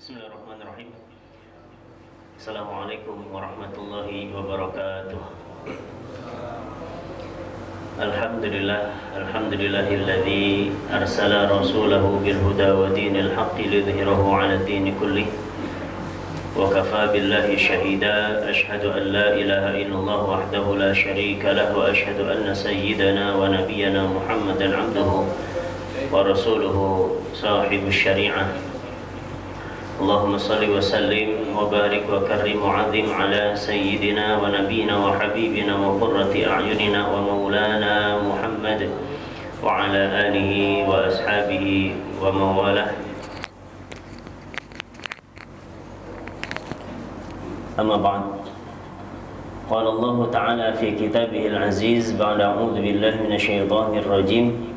Bismillahirrahmanirrahim. Assalamualaikum warahmatullahi wabarakatuh. Alhamdulillahilladzi arsala rasulahu bil huda wa dinil haqqi lidhhirahu 'ala ad-din kullih. Wa kafa billahi shahida, asyhadu an la ilaha illallah wahdahu la syarika lahu wa asyhadu anna sayyidana wa nabiyyana Muhammadan 'abduhu wa rasuluhu sahibus syari'ah. Allahumma salli wa sallim wa barik wa karrim wa azim ala sayyidina wa nabiyina wa habibina wa qurrati a'yunina wa maulana Muhammad wa ala alihi wa ashabihi wa mawalah. Amma ba'd. Qala Allah Ta'ala fi kitabihil aziz ba'da a'udzu billahi minasy syaithanir rajim.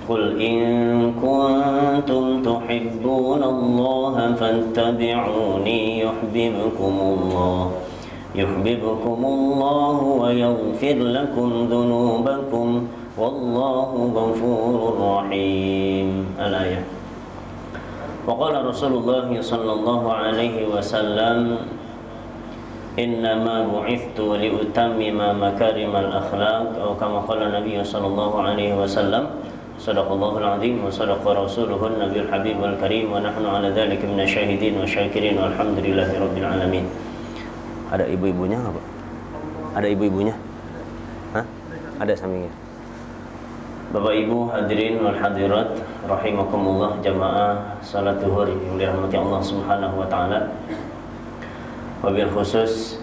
Qul in kuntum tuhibbuna Allah fattabi'uni yuhibbukumullah wa yaghfir lakum dhunubakum wallahu ghafurur rahim. Al-ayah. Wa qala Rasulullah sallallahu alaihi wasallam, innama bu'ithtu liutammima makarimal akhlaq, atau kama qala Nabi sallallahu alaihi wasallam. Sadaqallahul azim wa sadaqa rasuluhun nabiyul habib wal karim wa nahnu ala dzalika minasyahidin wa syakirin walhamdulillahi rabbil alamin. Ada ibu-ibunya enggak, Pak? Ada ibu-ibunya? Hah? Ada sampingnya. Bapak Ibu hadirin wal hadirat rahimakumullah, jamaah salat zuhur yang dirahmati Allah Subhanahu wa taala. Wabil khusus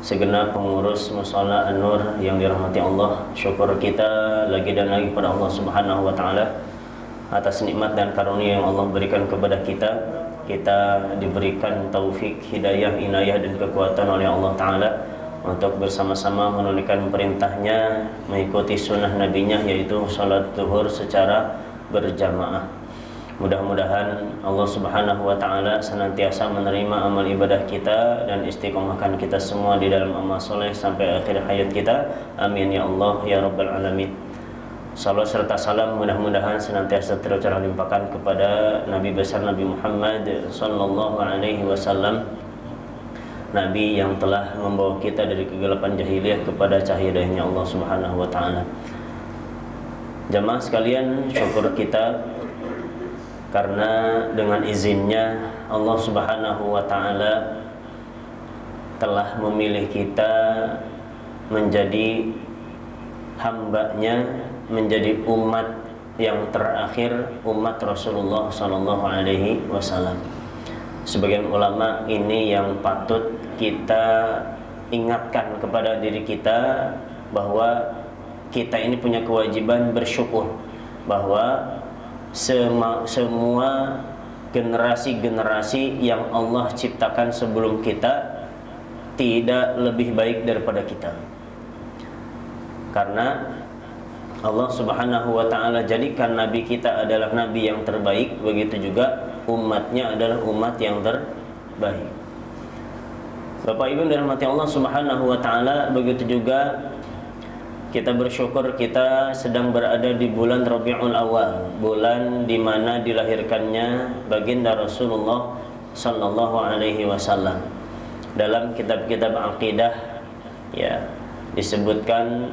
segenap pengurus Mushola An-Nur yang dirahmati Allah, syukur kita lagi dan lagi kepada Allah Subhanahu wa taala atas nikmat dan karunia yang Allah berikan kepada kita. Kita diberikan taufik, hidayah, inayah dan kekuatan oleh Allah taala untuk bersama-sama menunaikan perintahnya, mengikuti sunnah nabinya, yaitu salat zuhur secara berjamaah. Mudah-mudahan Allah Subhanahu wa taala senantiasa menerima amal ibadah kita dan istiqomahkan kita semua di dalam amal soleh sampai akhir hayat kita. Amin ya Allah ya rabbal alamin. Salawat serta salam mudah-mudahan senantiasa tercurah limpahkan kepada Nabi besar Nabi Muhammad sallallahu alaihi wasallam, Nabi yang telah membawa kita dari kegelapan jahiliyah kepada cahaya-Nya Allah Subhanahu wa taala. Jamaah sekalian, syukur kita karena dengan izinnya Allah Subhanahu wa taala telah memilih kita menjadi hamba-Nya, menjadi umat yang terakhir, umat Rasulullah sallallahu alaihi wasallam. Sebagian ulama ini yang patut kita ingatkan kepada diri kita, bahwa kita ini punya kewajiban bersyukur bahwa semua generasi-generasi yang Allah ciptakan sebelum kita tidak lebih baik daripada kita. Karena Allah Subhanahu wa taala jadikan nabi kita adalah nabi yang terbaik, begitu juga umatnya adalah umat yang terbaik. Bapak Ibu dirahmati Allah Subhanahu wa taala, begitu juga kita bersyukur kita sedang berada di bulan Rabiul Awal, bulan di mana dilahirkannya baginda Rasulullah sallallahu alaihi wasallam. Dalam kitab-kitab akidah ya disebutkan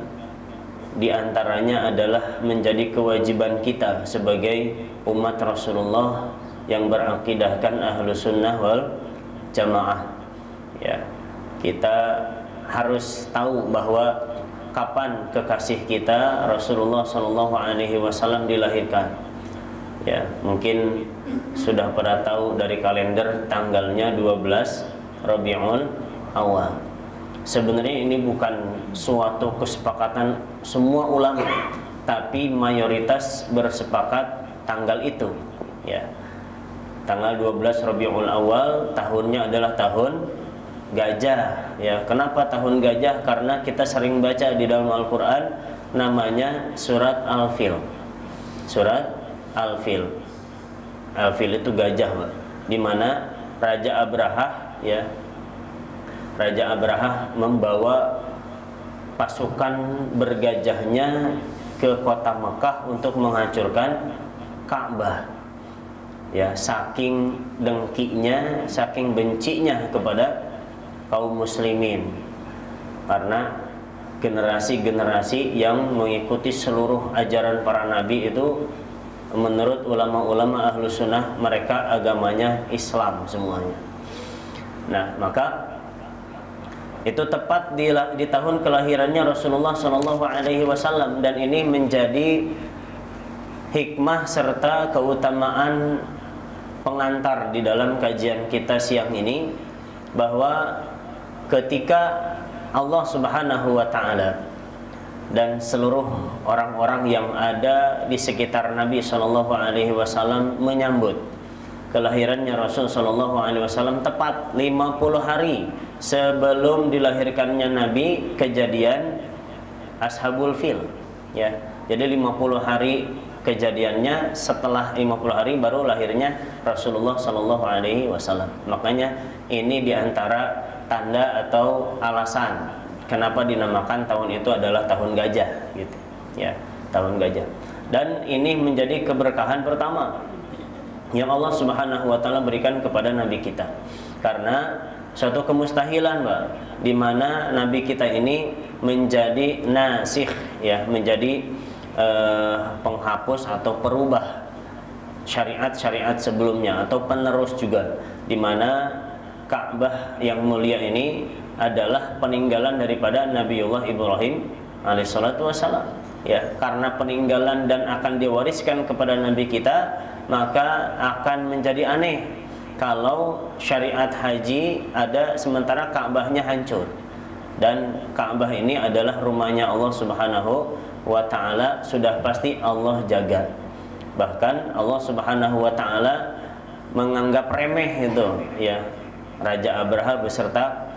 di antaranya adalah menjadi kewajiban kita sebagai umat Rasulullah yang berakidahkan ahlu sunnah wal jamaah. Ya, kita harus tahu bahwa kapan kekasih kita Rasulullah sallallahu alaihi wasallam dilahirkan. Ya, mungkin sudah pada tahu dari kalender tanggalnya 12 Rabiul Awal. Sebenarnya ini bukan suatu kesepakatan semua ulama, tapi mayoritas bersepakat tanggal itu. Ya. Tanggal 12 Rabiul Awal, tahunnya adalah tahun gajah. Ya, kenapa tahun gajah? Karena kita sering baca di dalam Al-Qur'an namanya surat Al-Fil. Surat Al-Fil. Al-Fil itu gajah, Pak. Di mana Raja Abraha, ya. Raja Abraha membawa pasukan bergajahnya ke kota Mekah untuk menghancurkan Ka'bah. ya, saking dengkinya, saking bencinya kepada kaum muslimin, karena generasi-generasi yang mengikuti seluruh ajaran para nabi itu menurut ulama-ulama ahlu sunnah mereka agamanya Islam semuanya. Nah, maka itu tepat di tahun kelahirannya Rasulullah SAW, dan ini menjadi hikmah serta keutamaan pengantar di dalam kajian kita siang ini, bahwa ketika Allah Subhanahu wa Ta'ala dan seluruh orang-orang yang ada di sekitar Nabi SAW menyambut kelahirannya Rasul SAW tepat 50 hari sebelum dilahirkannya Nabi, kejadian Ashabul Fil, ya. Jadi 50 hari kejadiannya, setelah 50 hari baru lahirnya Rasulullah SAW. Makanya ini diantara tanda atau alasan kenapa dinamakan tahun itu adalah tahun gajah, gitu, ya, tahun gajah. Dan ini menjadi keberkahan pertama yang Allah Subhanahu wa Ta'ala berikan kepada Nabi kita, karena suatu kemustahilan, Mbak, di mana Nabi kita ini menjadi nasikh, ya, menjadi penghapus atau perubah syariat-syariat sebelumnya, atau penerus juga, di mana Ka'bah yang mulia ini adalah peninggalan daripada Nabiullah Ibrahim alaihissalatu wassalam, ya. Karena peninggalan dan akan diwariskan kepada Nabi kita, maka akan menjadi aneh kalau syariat haji ada sementara Ka'bahnya hancur. Dan Ka'bah ini adalah rumahnya Allah Subhanahu wa Ta'ala, sudah pasti Allah jaga. Bahkan Allah Subhanahu wa Ta'ala menganggap remeh itu, ya, Raja Abraha beserta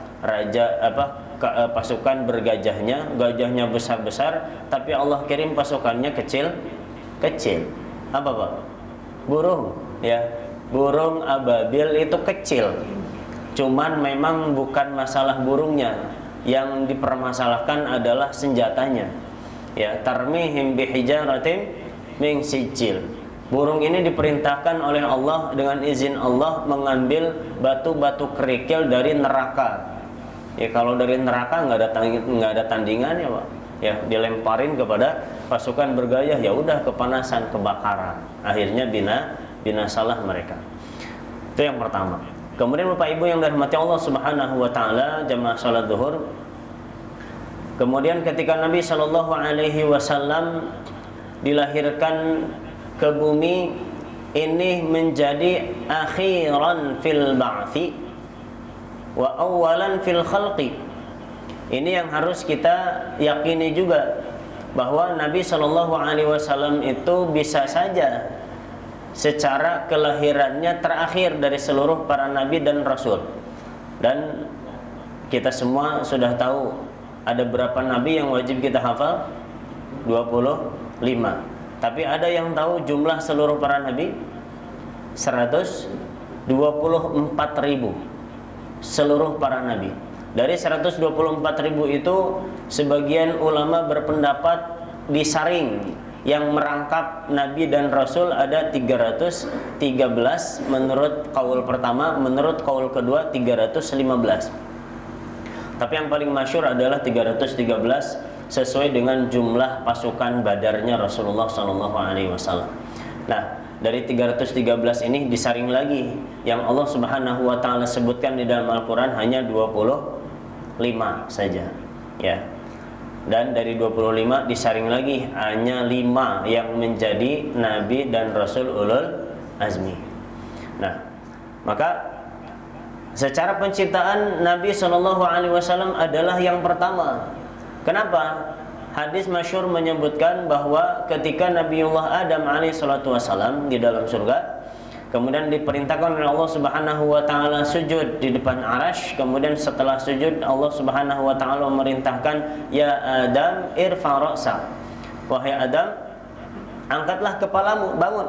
pasukan bergajahnya, gajahnya besar-besar, tapi Allah kirim pasukannya kecil-kecil. Apa, Pak? Burung, ya. Burung ababil itu kecil. Cuman memang bukan masalah burungnya, yang dipermasalahkan adalah senjatanya. Ya, tarmihim bihijaratin min sijil. Burung ini diperintahkan oleh Allah dengan izin Allah mengambil batu-batu kerikil dari neraka. Ya, kalau dari neraka nggak ada tandingan, ya, Pak. Ya, dilemparin kepada pasukan bergajah, ya udah kepanasan, kebakaran. Akhirnya binasalah mereka. Itu yang pertama. Kemudian Bapak Ibu yang dirahmati Allah Subhanahu wa Ta'ala, jamaah salat zuhur. Kemudian ketika Nabi Shallallahu alaihi wasallam dilahirkan ke bumi, ini menjadi akhiran fil ba'thi wa awalan fil khalqi. Ini yang harus kita yakini juga, bahwa Nabi Shallallahu alaihi wasallam itu bisa saja secara kelahirannya terakhir dari seluruh para nabi dan rasul. Dan kita semua sudah tahu ada berapa nabi yang wajib kita hafal? 25. Tapi ada yang tahu jumlah seluruh para nabi? 124.000 seluruh para nabi. Dari 124.000 itu, sebagian ulama berpendapat disaring, yang merangkap nabi dan rasul ada 313 menurut kaul pertama, menurut kaul kedua 315. Tapi yang paling masyhur adalah 313 sesuai dengan jumlah pasukan badarnya Rasulullah SAW. Nah, dari 313 ini disaring lagi, yang Allah Subhanahu wa Ta'ala sebutkan di dalam Al-Quran hanya 25 saja, ya. Dan dari 25 disaring lagi hanya 5 yang menjadi nabi dan rasul ulul azmi. Nah, maka secara penciptaan Nabi SAW adalah yang pertama. Kenapa? Hadis masyhur menyebutkan bahwa ketika Nabiullah Adam alaihissalam di dalam surga, kemudian diperintahkan oleh Allah Subhanahu wa Ta'ala sujud di depan arasy. Kemudian setelah sujud, Allah Subhanahu wa Ta'ala memerintahkan, ya Adam irfa' ra'sak, wahai Adam, angkatlah kepalamu, bangun.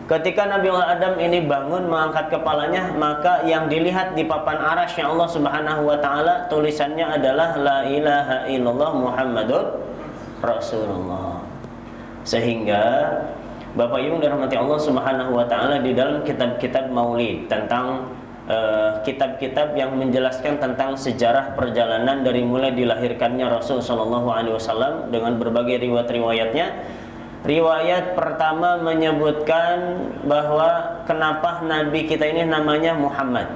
Ketika Nabiullah Adam ini bangun mengangkat kepalanya, maka yang dilihat di papan arasy Allah Subhanahu wa Ta'ala tulisannya adalah la ilaha illallah Muhammadur Rasulullah. Sehingga Bapak Ibu dirahmati Allah Subhanahu wa taala, di dalam kitab-kitab Maulid tentang kitab-kitab yang menjelaskan tentang sejarah perjalanan dari mulai dilahirkannya Rasul sallallahu alaihi wasallam dengan berbagai riwayat-riwayatnya. Riwayat pertama menyebutkan bahwa kenapa nabi kita ini namanya Muhammad.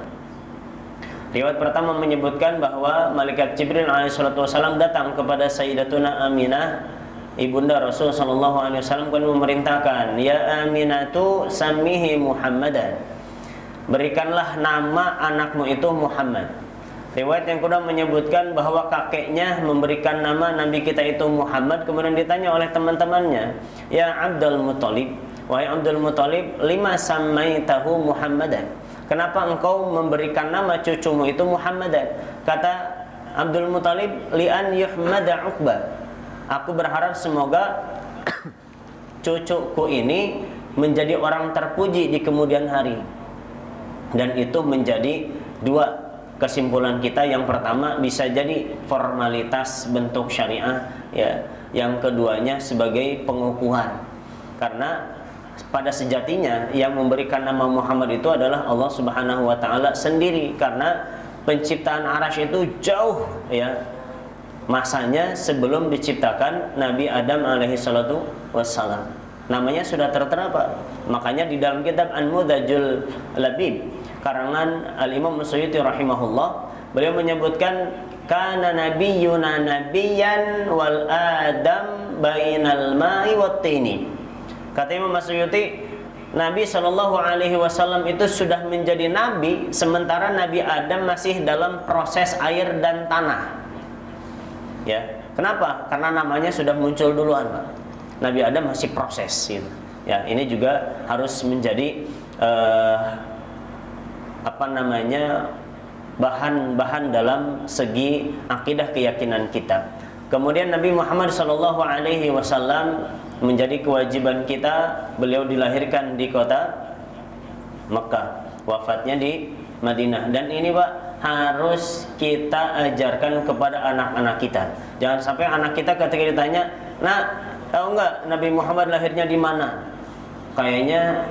Riwayat pertama menyebutkan bahwa malaikat Jibril alaihissalatu wassalam datang kepada Sayyidatuna Aminah, ibunda Rasul sallallahu alaihi wasallam, dan memerintahkan, "Ya Aminatu sammihi Muhammadan." Berikanlah nama anakmu itu Muhammad. Riwayat yang kedua menyebutkan bahwa kakeknya memberikan nama nabi kita itu Muhammad. Kemudian ditanya oleh teman-temannya, "Ya Abdul Muthalib, wahai Abdul Muthalib, lima sammaitahu Muhammadan?" Kenapa engkau memberikan nama cucumu itu Muhammadan? Kata Abdul Muthalib, "Li'an yuhmada Uqbah." Aku berharap semoga cucuku ini menjadi orang terpuji di kemudian hari. Dan itu menjadi dua kesimpulan kita. Yang pertama bisa jadi formalitas bentuk syariah, ya. Yang keduanya sebagai pengukuhan. Karena pada sejatinya yang memberikan nama Muhammad itu adalah Allah Subhanahu wa taala sendiri, karena penciptaan Arasy itu jauh, ya, masanya sebelum diciptakan Nabi Adam alaihi salatu wassalam. Namanya sudah tertera, Pak. Makanya di dalam kitab An-Mudajjul Labib karangan Al-Imam Suyuti rahimahullah, beliau menyebutkan kana nabiyyuna nabiyyan wal adam bainal ma'i wat tini. Kata Imam Suyuti, Nabi Shallallahu alaihi wasallam itu sudah menjadi nabi sementara Nabi Adam masih dalam proses air dan tanah. Ya, kenapa? Karena namanya sudah muncul duluan, Pak. Nabi Adam masih proses, gitu. Ya, ini juga harus menjadi bahan-bahan dalam segi akidah keyakinan kita. Kemudian Nabi Muhammad Shallallahu alaihi wasallam menjadi kewajiban kita. Beliau dilahirkan di kota Mekah, wafatnya di Madinah. Dan ini, Pak, harus kita ajarkan kepada anak-anak kita. Jangan sampai anak kita ketika ditanya, "Nak, tahu nggak Nabi Muhammad lahirnya di mana?" Kayaknya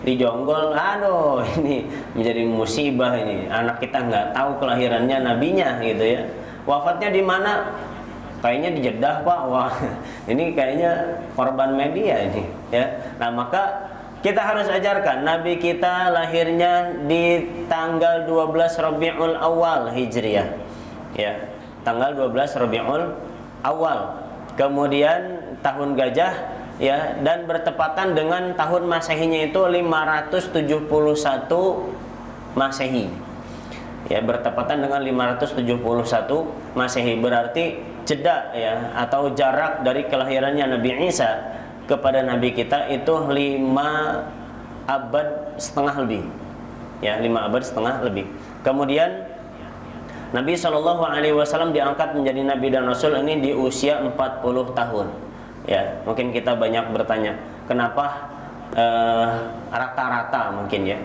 di Jonggol. Aduh, ini menjadi musibah ini. Anak kita nggak tahu kelahirannya nabinya, gitu ya. Wafatnya di mana? Kayaknya di Jeddah, Pak. Wah, ini kayaknya korban media ini, ya. Nah, maka kita harus ajarkan nabi kita lahirnya di tanggal 12 Rabiul Awal Hijriah. Ya, tanggal 12 Rabiul Awal. Kemudian tahun gajah, ya, dan bertepatan dengan tahun Masehinya itu 571 Masehi. Ya, bertepatan dengan 571 Masehi, berarti jeda, ya, atau jarak dari kelahirannya Nabi Isa kepada Nabi kita itu 5 abad setengah lebih, ya, 5 abad setengah lebih. Kemudian Nabi Shallallahu alaihi wasallam diangkat menjadi Nabi dan Rasul ini di usia 40 tahun. Ya, mungkin kita banyak bertanya, kenapa rata-rata mungkin, ya,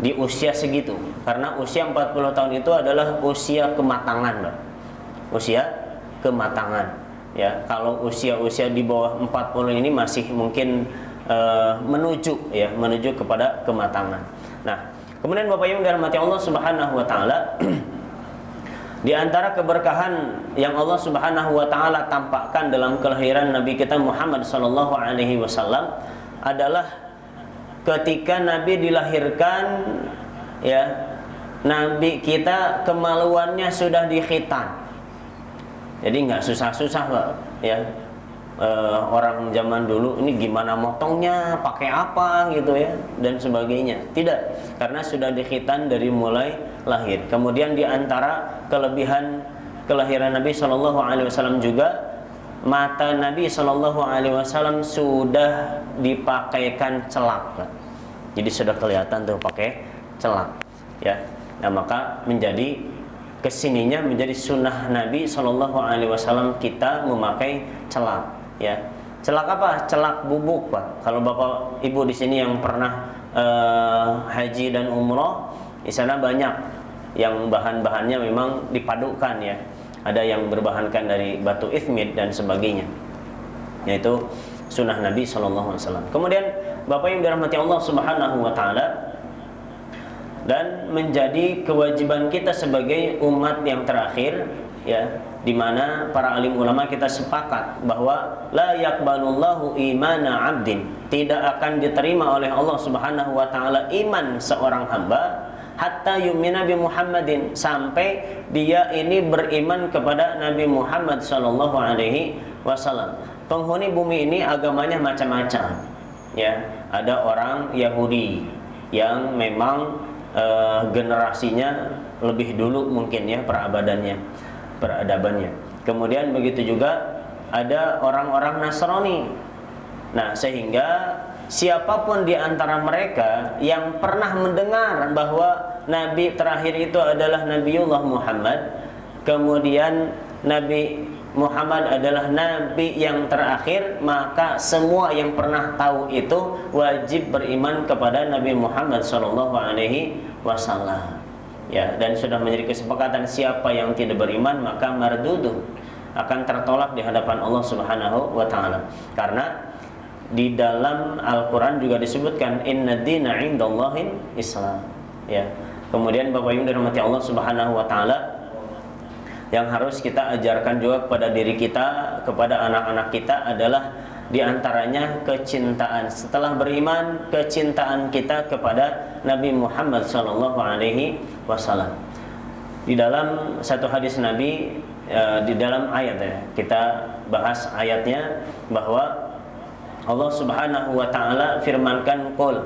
di usia segitu? Karena usia 40 tahun itu adalah usia kematangan, Pak. Usia kematangan. Ya, kalau usia-usia di bawah 40 ini masih mungkin menuju kepada kematangan. Nah, kemudian Bapak Ibu dirahmati Allah Subhanahu wa taala, di antara keberkahan yang Allah Subhanahu wa taala tampakkan dalam kelahiran Nabi kita Muhammad sallallahu alaihi wasallam adalah ketika Nabi dilahirkan, ya, Nabi kita kemaluannya sudah dikhitan. Jadi nggak susah-susah, Pak, ya. Orang zaman dulu ini gimana motongnya, pakai apa, gitu, ya, dan sebagainya. Tidak, karena sudah dikhitan dari mulai lahir. Kemudian di antara kelebihan kelahiran Nabi Shallallahu alaihi wasallam juga, mata Nabi Shallallahu alaihi wasallam sudah dipakaikan celak, Pak. Jadi sudah kelihatan tuh pakai celak, ya. Nah, maka menjadi kesininya menjadi sunnah Nabi Shallallahu alaihi wasallam kita memakai celak, ya. Celak apa? Celak bubuk, Pak. Kalau Bapak Ibu di sini yang pernah haji dan umroh, di sana banyak yang bahan-bahannya memang dipadukan, ya. Ada yang berbahankan dari batu ismid dan sebagainya. Yaitu sunnah Nabi Shallallahu Alaihi Wasallam. Kemudian Bapak yang dirahmati Allah Subhanahu Wa Taala, dan menjadi kewajiban kita sebagai umat yang terakhir, ya, di mana para alim ulama kita sepakat bahwa la yaqbalullahu imana 'abdin, tidak akan diterima oleh Allah Subhanahu wa taala iman seorang hamba hatta yu'mina bi Muhammadin, sampai dia ini beriman kepada Nabi Muhammad sallallahu alaihi wasallam. Penghuni bumi ini agamanya macam-macam, ya. Ada orang Yahudi yang memang generasinya lebih dulu mungkin, ya, peradabannya. Kemudian begitu juga ada orang-orang Nasrani. Nah, sehingga siapapun di antara mereka yang pernah mendengar bahwa Nabi terakhir itu adalah Nabiullah Muhammad, kemudian Nabi Muhammad adalah Nabi yang terakhir, maka semua yang pernah tahu itu wajib beriman kepada Nabi Muhammad SAW. Ya, dan sudah menjadi kesepakatan siapa yang tidak beriman maka mardudun, akan tertolak di hadapan Allah Subhanahu wa taala. Karena di dalam Al-Qur'an juga disebutkan inna dina 'indallahi Islam, ya. Kemudian Bapak Ibu dirahmati Allah Subhanahu wa taala, yang harus kita ajarkan juga kepada diri kita, kepada anak-anak kita adalah diantaranya kecintaan. Setelah beriman, kecintaan kita kepada Nabi Muhammad SAW. Di dalam satu hadis Nabi, di dalam ayat, ya, kita bahas ayatnya, bahwa Allah Subhanahu wa taala firmankan, qul,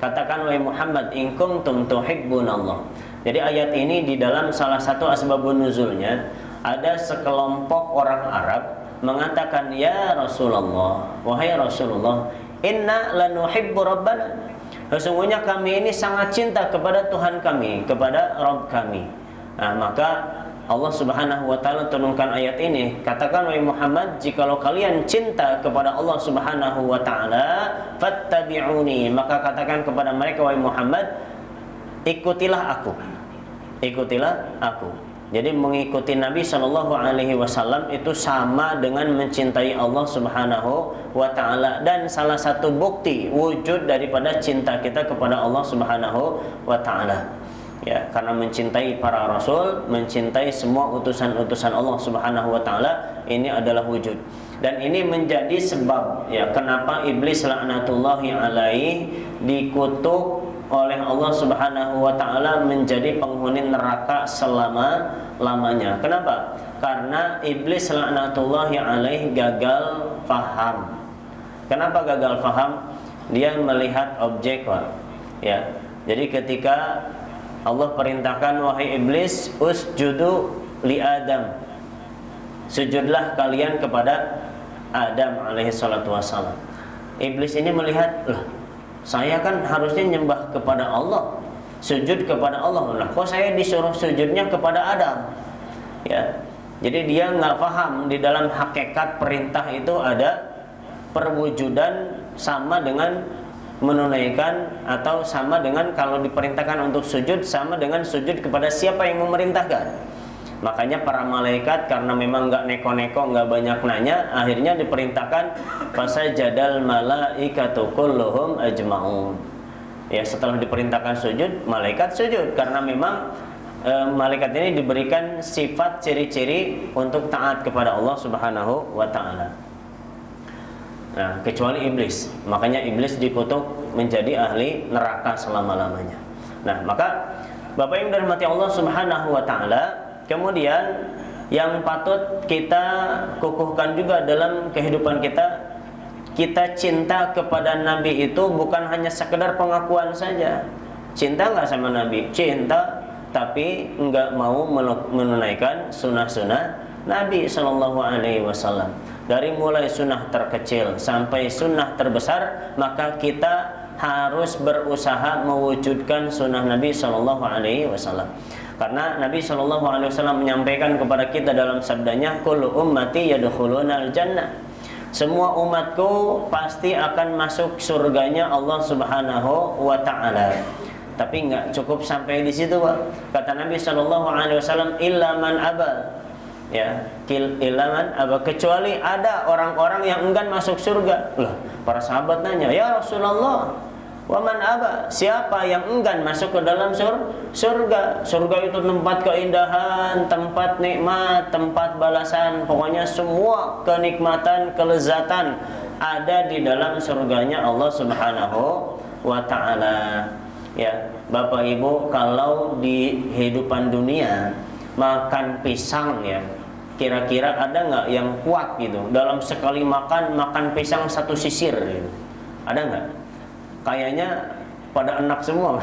katakan wahai Muhammad, in kuntum tuhibbunallah. Jadi ayat ini di dalam salah satu asbabun nuzulnya ada sekelompok orang Arab mengatakan, ya Rasulullah, wahai Rasulullah, inna lanuhibbu rabbana, sesungguhnya kami ini sangat cinta kepada Tuhan kami, kepada Rabb kami. Nah, maka Allah Subhanahu wa taala turunkan ayat ini, katakan wahai Muhammad, jikalau kalian cinta kepada Allah Subhanahu wa taala, fattabi'uni, maka katakan kepada mereka, wahai Muhammad, ikutilah aku, ikutilah aku. Jadi mengikuti Nabi Shallallahu Alaihi Wasallam itu sama dengan mencintai Allah Subhanahu wa taala, dan salah satu bukti wujud daripada cinta kita kepada Allah Subhanahu wa taala, ya, karena mencintai para rasul, mencintai semua utusan-utusan Allah Subhanahu wa taala, ini adalah wujud. Dan ini menjadi sebab, ya, kenapa iblis laknatullahi alaihi dikutuk oleh Allah Subhanahu wa taala menjadi penghuni neraka selama-lamanya. Kenapa? Karena iblis laknatullahi alaihi gagal faham. Kenapa gagal faham? Dia melihat objek, Pak. Ya. Jadi ketika Allah perintahkan, wahai iblis, usjudu li Adam, sujudlah kalian kepada Adam alaihi salatu wassalam. Iblis ini melihat, loh, saya kan harusnya nyembah kepada Allah, sujud kepada Allah, lah kok saya disuruh sujudnya kepada Adam, ya. Jadi dia nggak paham di dalam hakikat perintah itu ada perwujudan sama dengan menunaikan, atau sama dengan kalau diperintahkan untuk sujud sama dengan sujud kepada siapa yang memerintahkan. Makanya para malaikat karena memang nggak neko-neko, nggak banyak nanya, akhirnya diperintahkan fasajadal malaikatu kulluhum ajmaun. Ya, setelah diperintahkan sujud, malaikat sujud karena memang malaikat ini diberikan sifat ciri-ciri untuk taat kepada Allah Subhanahu wa taala. Nah, kecuali iblis. Makanya iblis dikutuk menjadi ahli neraka selama-lamanya. Nah, maka Bapak yang dirahmati Allah Subhanahu wa taala, kemudian yang patut kita kukuhkan juga dalam kehidupan kita, kita cinta kepada Nabi itu bukan hanya sekedar pengakuan saja. Cinta nggak sama Nabi? Cinta, tapi nggak mau menunaikan sunnah-sunnah Nabi Shallallahu Alaihi Wasallam. Dari mulai sunnah terkecil sampai sunnah terbesar, maka kita harus berusaha mewujudkan sunnah Nabi Shallallahu Alaihi Wasallam. Karena Nabi Shallallahu Alaihi Wasallam menyampaikan kepada kita dalam sabdanya, kullu ummati yadkhulunal jannah, semua umatku pasti akan masuk surganya Allah Subhanahu wa taala. Tapi nggak cukup sampai di situ, Pak. Kata Nabi Shallallahu Alaihi Wasallam, illa man aba, Ya, ilaman apa kecuali ada orang-orang yang enggan masuk surga. Lah, para sahabat nanya, "Ya Rasulullah, wa man aba?" Siapa yang enggan masuk ke dalam surga? Surga itu tempat keindahan, tempat nikmat, tempat balasan, pokoknya semua kenikmatan, kelezatan ada di dalam surganya Allah Subhanahu wa taala. Ya, Bapak Ibu, kalau di kehidupan dunia makan pisang ya, kira-kira ada nggak yang kuat gitu dalam sekali makan pisang satu sisir gitu? Ada nggak? Kayaknya pada enak semua.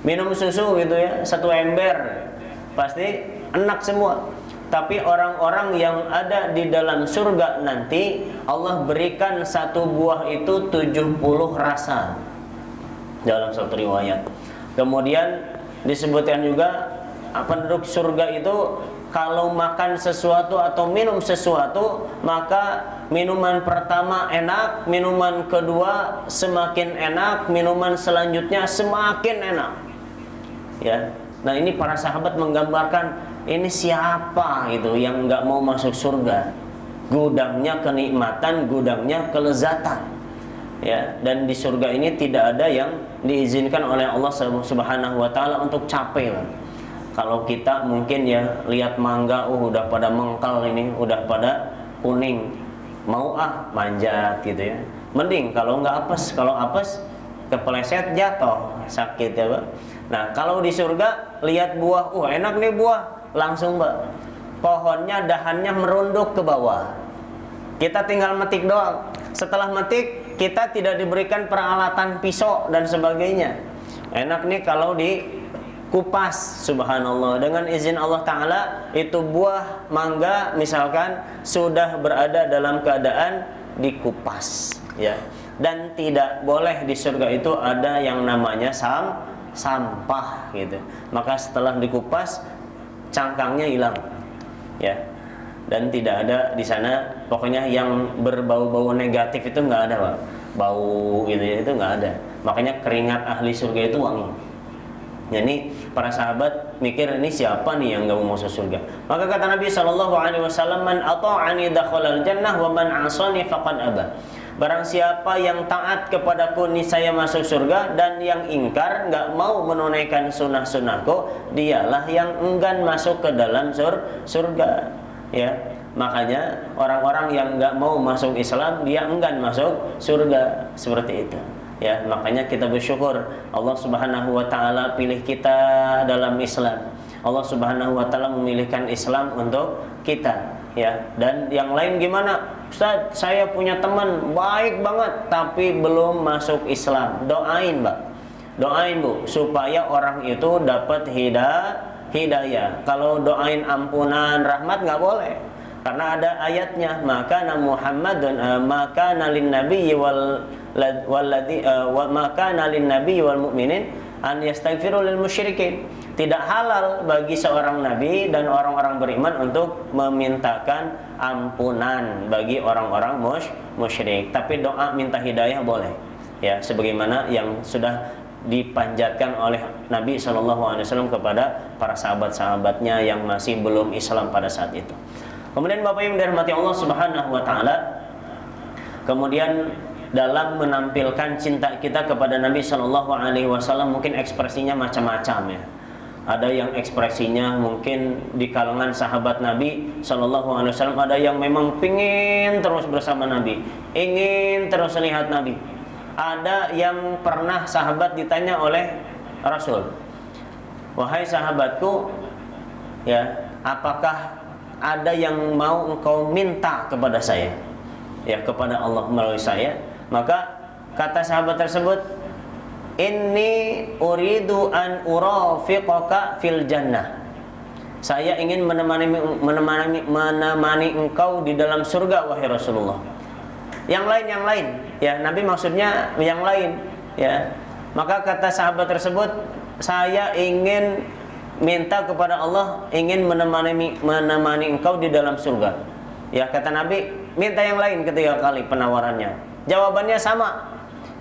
Minum susu gitu ya, satu ember pasti enak semua. Tapi orang-orang yang ada di dalam surga nanti Allah berikan satu buah itu 70 rasa dalam satu riwayat. Kemudian disebutkan juga penduduk surga itu kalau makan sesuatu atau minum sesuatu, maka minuman pertama enak, minuman kedua semakin enak, minuman selanjutnya semakin enak. Ya. Nah, ini para sahabat menggambarkan ini siapa gitu yang nggak mau masuk surga. Gudangnya kenikmatan, gudangnya kelezatan. Ya, dan di surga ini tidak ada yang diizinkan oleh Allah Subhanahu wa taala untuk capek. Kalau kita mungkin ya lihat mangga, udah pada mengkal ini, udah pada kuning, mau manjat gitu ya. Mending kalau nggak apes, kalau apes kepleset jatuh, sakit ya Pak. Nah, kalau di surga lihat buah, enak nih buah, langsung Pak. Pohonnya dahannya merunduk ke bawah. Kita tinggal metik doang. Setelah metik, kita tidak diberikan peralatan pisau dan sebagainya. Enak nih kalau dikupas, subhanallah. Dengan izin Allah Ta'ala, itu buah mangga misalkan sudah berada dalam keadaan dikupas, ya. Dan tidak boleh di surga itu ada yang namanya sampah gitu. Maka setelah dikupas, cangkangnya hilang, ya. Dan tidak ada di sana pokoknya yang berbau-bau negatif itu nggak ada Pak. Bau gitu ya, itu nggak ada. Makanya keringat ahli surga itu wangi. Jadi para sahabat mikir ini siapa nih yang nggak mau masuk surga. Maka kata Nabi SAW, man ata'ani dakhalal jannah wa man 'asani faqad aba. Barang siapa yang taat kepadaku niscaya masuk surga, dan yang ingkar nggak mau menunaikan sunnah-sunnahku, dialah yang enggan masuk ke dalam surga. Ya, makanya orang-orang yang nggak mau masuk Islam dia enggan masuk surga, seperti itu. Ya, makanya kita bersyukur Allah Subhanahu wa taala pilih kita dalam Islam. Allah Subhanahu wa taala memilihkan Islam untuk kita, ya. Dan yang lain gimana? Ustaz, saya punya teman baik banget tapi belum masuk Islam. Doain, Mbak. Doain, Bu, supaya orang itu dapat hidayah. Kalau doain ampunan, rahmat nggak boleh, karena ada ayatnya, maka Muhammadun maka nalin nabi wal maka nalin nabi wal mu'minin an yastaghfiru lil musyrikin. Tidak halal bagi seorang nabi dan orang-orang beriman untuk memintakan ampunan bagi orang-orang musyrik. Tapi doa minta hidayah boleh, ya, sebagaimana yang sudah dipanjatkan oleh Nabi SAW kepada para sahabat-sahabatnya yang masih belum Islam pada saat itu. Kemudian Bapak Ibu dirahmati Allah Subhanahu wa taala, kemudian dalam menampilkan cinta kita kepada Nabi SAW mungkin ekspresinya macam-macam, ya. Ada yang ekspresinya mungkin di kalangan sahabat Nabi SAW ada yang memang pingin terus bersama Nabi, ingin terus lihat Nabi. Ada yang pernah sahabat ditanya oleh Rasul, wahai sahabatku, ya, apakah ada yang mau engkau minta kepada saya, ya, kepada Allah melalui saya? Maka kata sahabat tersebut, inni uridu an urafiqaka fil jannah. Saya ingin menemani engkau di dalam surga, wahai Rasulullah. Yang lain, ya, Nabi maksudnya yang lain, ya. Maka kata sahabat tersebut, saya ingin minta kepada Allah, ingin menemani engkau di dalam surga. Ya, kata Nabi, minta yang lain ketiga kali penawarannya. Jawabannya sama,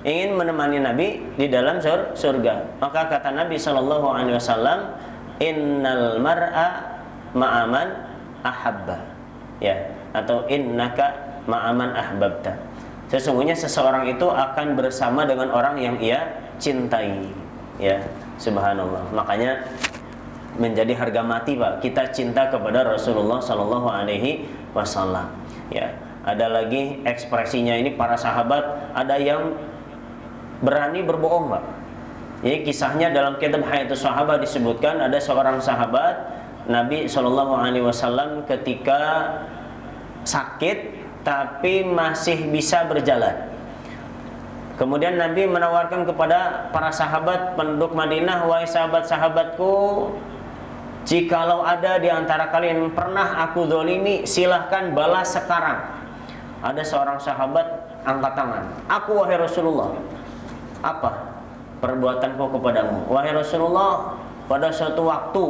ingin menemani Nabi di dalam surga. Maka kata Nabi SAW, innal mar'a ma'aman ahabba, ya, atau innaka ma'aman ahbabta. Sesungguhnya seseorang itu akan bersama dengan orang yang ia cintai, ya, subhanallah. Makanya menjadi harga mati, Pak, kita cinta kepada Rasulullah sallallahu alaihi wasallam, ya. Ada lagi ekspresinya ini, para sahabat ada yang berani berbohong, Pak. Jadi kisahnya dalam kitab Hayatus Sahabat disebutkan ada seorang sahabat Nabi sallallahu alaihi wasallam ketika sakit tapi masih bisa berjalan. Kemudian Nabi menawarkan kepada para sahabat penduduk Madinah, wahai sahabat-sahabatku, jikalau ada di antara kalian yang pernah aku zalimi, silahkan balas sekarang. Ada seorang sahabat angkat tangan, aku wahai Rasulullah, apa perbuatanku kepadamu? Wahai Rasulullah, pada suatu waktu,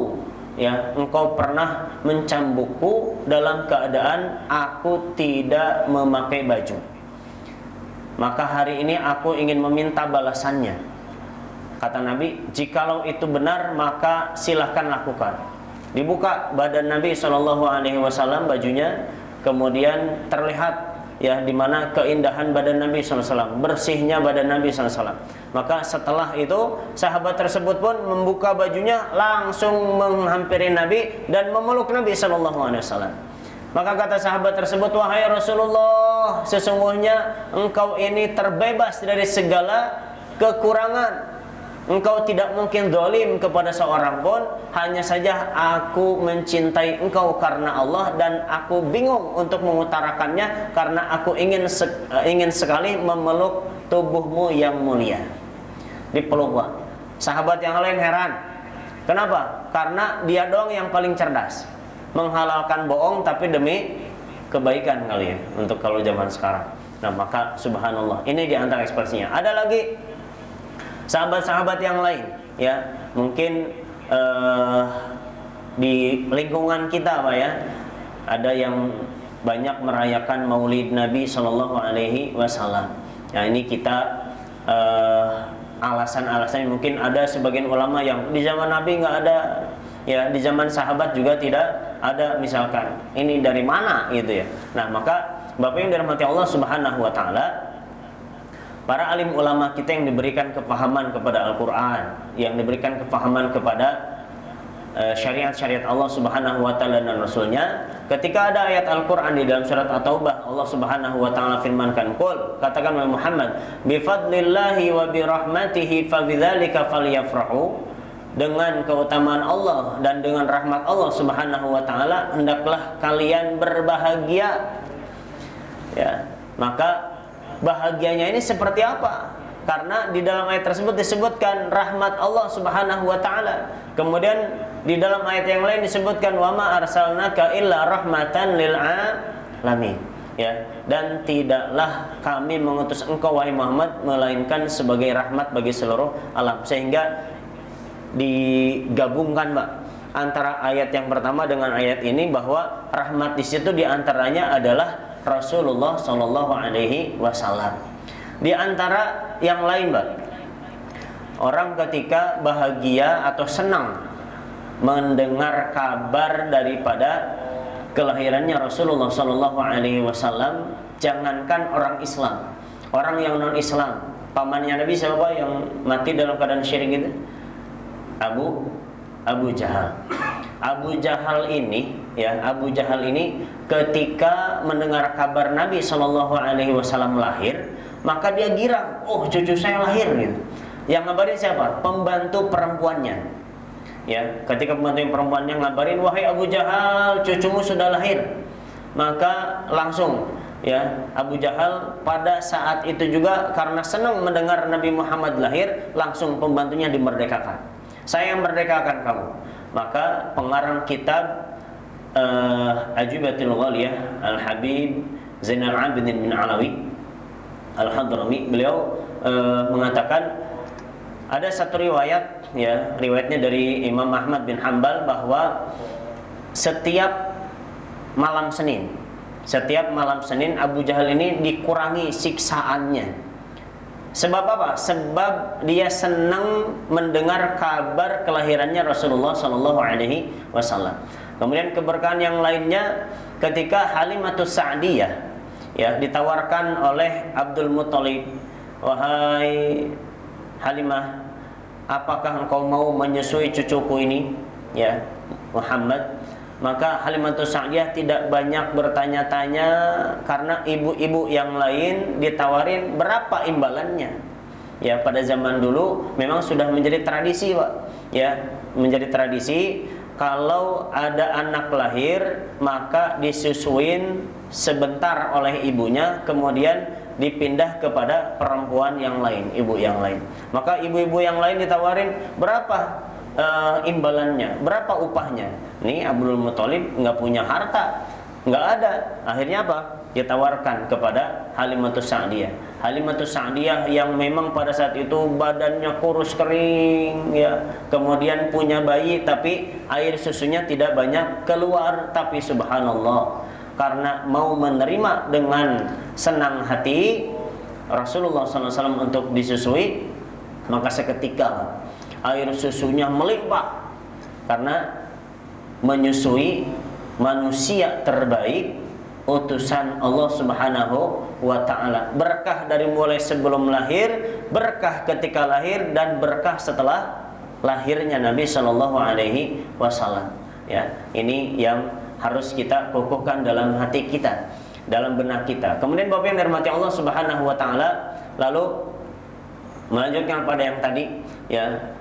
ya, engkau pernah mencambukku dalam keadaan aku tidak memakai baju. Maka hari ini aku ingin meminta balasannya. Kata Nabi, jikalau itu benar maka silahkan lakukan. Dibuka badan Nabi SAW bajunya, kemudian terlihat, ya, di mana keindahan badan Nabi SAW, bersihnya badan Nabi SAW. Maka setelah itu sahabat tersebut pun membuka bajunya, langsung menghampiri Nabi dan memeluk Nabi SAW. Maka kata sahabat tersebut, wahai Rasulullah, sesungguhnya engkau ini terbebas dari segala kekurangan. Engkau tidak mungkin zalim kepada seorang pun. Hanya saja aku mencintai engkau karena Allah, dan aku bingung untuk mengutarakannya karena aku ingin sekali memeluk tubuhmu yang mulia. Dipeluk, Pak. Sahabat yang lain heran. Kenapa? Karena dia doang yang paling cerdas, menghalalkan bohong tapi demi kebaikan kali ya, untuk kalau zaman sekarang. Nah, maka subhanallah, ini di antara ekspresinya. Ada lagi sahabat-sahabat yang lain, ya, mungkin di lingkungan kita, Pak, ya, ada yang banyak merayakan Maulid Nabi Shallallahu Alaihi Wasallam. Nah, ini kita alasan-alasan, mungkin ada sebagian ulama yang di zaman Nabi nggak ada, ya, di zaman sahabat juga tidak ada, misalkan. Ini dari mana gitu ya? Nah, maka Bapak yang dirahmati Allah Subhanahu Wa Taala, para alim ulama kita yang diberikan kefahaman kepada Al-Quran, yang diberikan kefahaman kepada syariat-syariat Allah Subhanahu Wa Taala dan Rasulnya, ketika ada ayat Al-Quran di dalam surat At-Taubah, Allah Subhanahu Wa Taala firmankan, "Qul," katakan wahai Muhammad, "Bifadlillahi wa birahmatihi fabidzalika falyafrahu." Dengan keutamaan Allah dan dengan rahmat Allah Subhanahu Wa Taala hendaklah kalian berbahagia. Ya, maka bahagianya ini seperti apa? Karena di dalam ayat tersebut disebutkan rahmat Allah Subhanahu Wa Taala. Kemudian di dalam ayat yang lain disebutkan wa ma arsalnaka illa rahmatan lil alamin. Ya, dan tidaklah kami mengutus engkau wahai Muhammad melainkan sebagai rahmat bagi seluruh alam. Sehingga digabungkan, Pak, antara ayat yang pertama dengan ayat ini, bahwa rahmat di situ diantaranya adalah Rasulullah Shallallahu Alaihi Wasallam. Di antara yang lain, Pak, orang ketika bahagia atau senang mendengar kabar daripada kelahirannya Rasulullah Shallallahu Alaihi Wasallam, jangankan orang Islam, orang yang non Islam, pamannya Nabi siapa yang mati dalam keadaan syirik itu? Abu Jahal. Abu Jahal ini, ya, Abu Jahal ini ketika mendengar kabar Nabi Shallallahu Alaihi Wasallam lahir, maka dia girang, oh, cucu saya lahir gitu. Yang ngabarin siapa? Pembantu perempuannya. Ya, ketika pembantu perempuannya ngabarin, wahai Abu Jahal, cucumu sudah lahir. Maka langsung, ya, Abu Jahal pada saat itu juga karena senang mendengar Nabi Muhammad lahir, langsung pembantunya dimerdekakan. Saya yang merdekakan kamu. Maka pengarang kitab Ajubatul Ghaliyah Al-Habib Zainal Abidin bin Alawi Al-Hadrami, beliau mengatakan ada satu riwayat, ya, riwayatnya dari Imam Ahmad bin Hanbal, bahwa setiap malam Senin Abu Jahal ini dikurangi siksaannya. Sebab apa? Sebab dia senang mendengar kabar kelahirannya Rasulullah Sallallahu Alaihi Wasallam. Kemudian keberkahan yang lainnya ketika Halimatus Sa'diyah ya ditawarkan oleh Abdul Muthalib, wahai Halimah, apakah engkau mau menyusui cucuku ini ya Muhammad? Maka Halimatus Sa'diyah tidak banyak bertanya-tanya karena ibu-ibu yang lain ditawarin berapa imbalannya. Ya, pada zaman dulu memang sudah menjadi tradisi, Pak. Ya, menjadi tradisi kalau ada anak lahir maka disusuin sebentar oleh ibunya, kemudian dipindah kepada perempuan yang lain, ibu yang lain. Maka ibu-ibu yang lain ditawarin berapa imbalannya, berapa upahnya. Nih Abdul Muthalib nggak punya harta, nggak ada. Akhirnya apa? Ditawarkan kepada Halimatus Sa'diyah. Halimatus Sa'diyah yang memang pada saat itu badannya kurus kering, ya, kemudian punya bayi tapi air susunya tidak banyak keluar, tapi subhanallah karena mau menerima dengan senang hati Rasulullah SAW untuk disusui, maka seketika air susunya melimpah karena menyusui manusia terbaik utusan Allah Subhanahu wa ta'ala. Berkah dari mulai sebelum lahir, berkah ketika lahir, dan berkah setelah lahirnya Nabi Shallallahu Alaihi Wasallam. Ya, ini yang harus kita kukuhkan dalam hati kita, dalam benak kita. Kemudian Bapak yang dirahmati Allah Subhanahu wa ta'ala, lalu melanjutkan pada yang tadi, ya.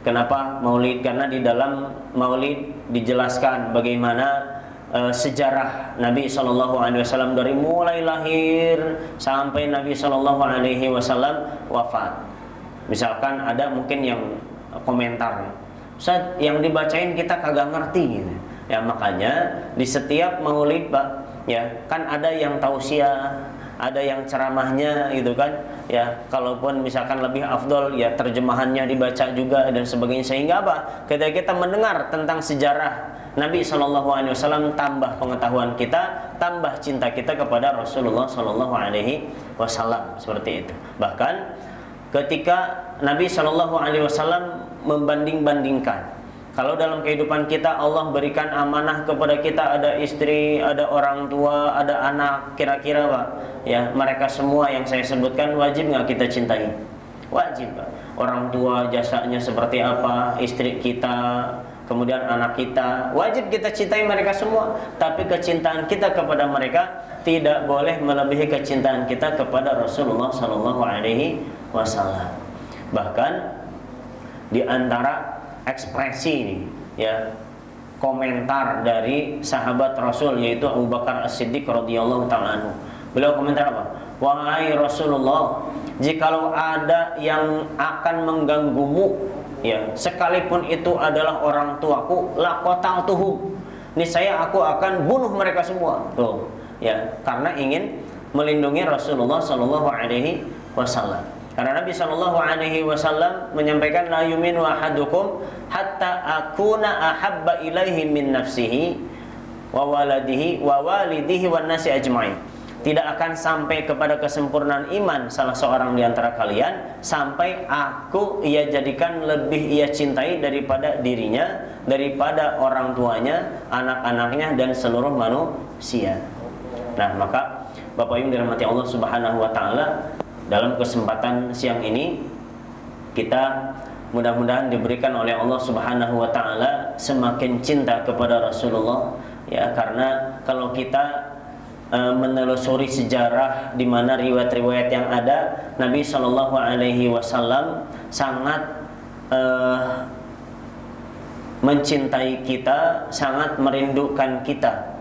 Kenapa maulid? Karena di dalam maulid dijelaskan bagaimana sejarah Nabi SAW dari mulai lahir sampai Nabi SAW wafat. Misalkan ada mungkin yang komentar, Ustaz, yang dibacain kita kagak ngerti gitu. Ya, makanya di setiap maulid, Pak, ya kan ada yang tausiah, ada yang ceramahnya gitu kan, ya kalaupun misalkan lebih afdol ya terjemahannya dibaca juga dan sebagainya, sehingga apa, ketika kita mendengar tentang sejarah Nabi SAW tambah pengetahuan kita, tambah cinta kita kepada Rasulullah SAW, seperti itu. Bahkan ketika Nabi SAW membanding-bandingkan, kalau dalam kehidupan kita Allah berikan amanah kepada kita, ada istri, ada orang tua, ada anak, kira-kira Pak, ya mereka semua yang saya sebutkan wajib nggak kita cintai? Wajib, Pak. Orang tua jasanya seperti apa, istri kita, kemudian anak kita, wajib kita cintai mereka semua. Tapi kecintaan kita kepada mereka tidak boleh melebihi kecintaan kita kepada Rasulullah SAW. Bahkan di antara ekspresi ini, ya komentar dari sahabat Rasul yaitu Abu Bakar As-Siddiq radhiyallahu ta'ala anhu. Beliau komentar apa? Wahai Rasulullah, jikalau ada yang akan mengganggumu, ya sekalipun itu adalah orang tuaku, laqataltuhum, niscaya aku akan bunuh mereka semua. Tuh, ya karena ingin melindungi Rasulullah sallallahu alaihi wasallam. Karena Nabi Shallallahu Alaihi Wasallam menyampaikan, la yuminu ahadukum hatta akuna ahabba ilaihi min nafsihi wa waladihi wa walidihi wan nasi ajma'in. Tidak akan sampai kepada kesempurnaan iman salah seorang di antara kalian sampai aku ia jadikan lebih ia cintai daripada dirinya, daripada orang tuanya, anak-anaknya, dan seluruh manusia. Nah, maka Bapak Ibu dirahmati Allah Subhanahu wa ta'ala, dalam kesempatan siang ini kita mudah-mudahan diberikan oleh Allah Subhanahu wa ta'ala semakin cinta kepada Rasulullah, ya karena kalau kita menelusuri sejarah di mana riwayat-riwayat yang ada, Nabi Shallallahu Alaihi Wasallam sangat mencintai kita, sangat merindukan kita.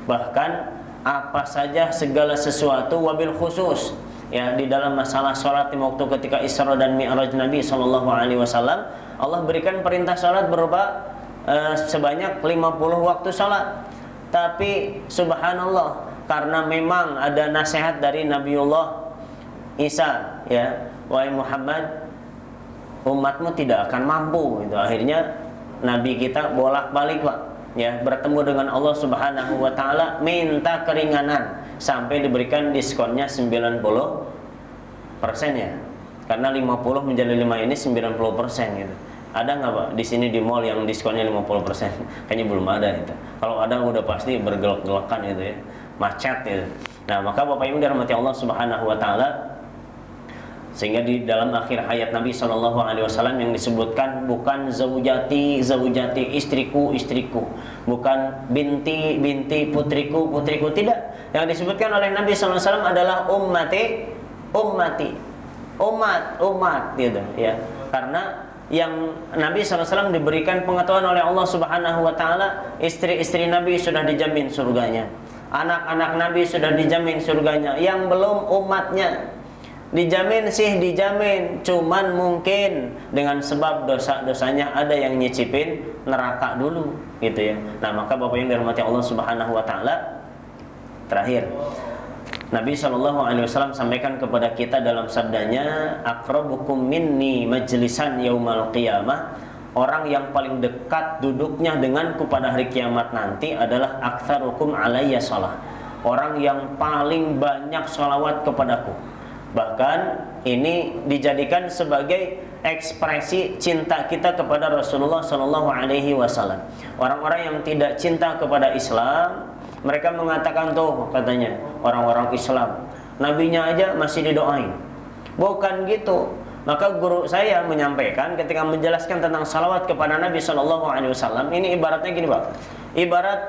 Bahkan apa saja segala sesuatu, wabil khusus, ya di dalam masalah sholat di waktu ketika Isra dan Mi'raj Nabi Shallallahu Alaihi Wasallam, Allah berikan perintah sholat berupa sebanyak 50 waktu sholat. Tapi subhanallah, karena memang ada nasihat dari Nabiullah Isa, ya wahai Muhammad, umatmu tidak akan mampu gitu. Akhirnya Nabi kita bolak-balik, Pak, ya bertemu dengan Allah Subhanahu wa ta'ala, minta keringanan sampai diberikan diskonnya 90% ya. Karena 50 menjadi 5 ini 90% gitu. Ada nggak Pak di sini di mall yang diskonnya 50%? Kayaknya belum ada itu. Kalau ada udah pasti bergelak-gelakan gitu ya, macet gitu. Nah, maka Bapak Ibu dirahmati Allah Subhanahu wa taala, sehingga di dalam akhir hayat Nabi Shallallahu Alaihi Wasallam yang disebutkan bukan zaujati istriku, bukan binti putriku, tidak. Yang disebutkan oleh Nabi Shallallahu Alaihi Wasallam adalah umat gitu ya. Karena yang Nabi Shallallahu Alaihi Wasallam diberikan pengetahuan oleh Allah Subhanahu Wa Taala, istri-istri Nabi sudah dijamin surganya, anak-anak Nabi sudah dijamin surganya, yang belum umatnya dijamin, cuman mungkin dengan sebab dosa-dosanya ada yang nyicipin neraka dulu gitu ya. Nah, maka Bapak yang dirahmati Allah Subhanahu wa taala, terakhir Nabi Shallallahu Alaihi Wasallam sampaikan kepada kita dalam sabdanya, aqrabukum minni majlisan yaumal qiyamah, orang yang paling dekat duduknya denganku pada hari kiamat nanti adalah aktsarukum alayya shalah, orang yang paling banyak sholawat kepadaku. Bahkan ini dijadikan sebagai ekspresi cinta kita kepada Rasulullah Shallallahu Alaihi Wasallam. Orang-orang yang tidak cinta kepada Islam, mereka mengatakan tuh katanya orang-orang Islam, nabinya aja masih didoain. Bukan gitu. Maka guru saya menyampaikan ketika menjelaskan tentang salawat kepada Nabi Shallallahu Alaihi Wasallam, ini ibaratnya gini Pak. Ibarat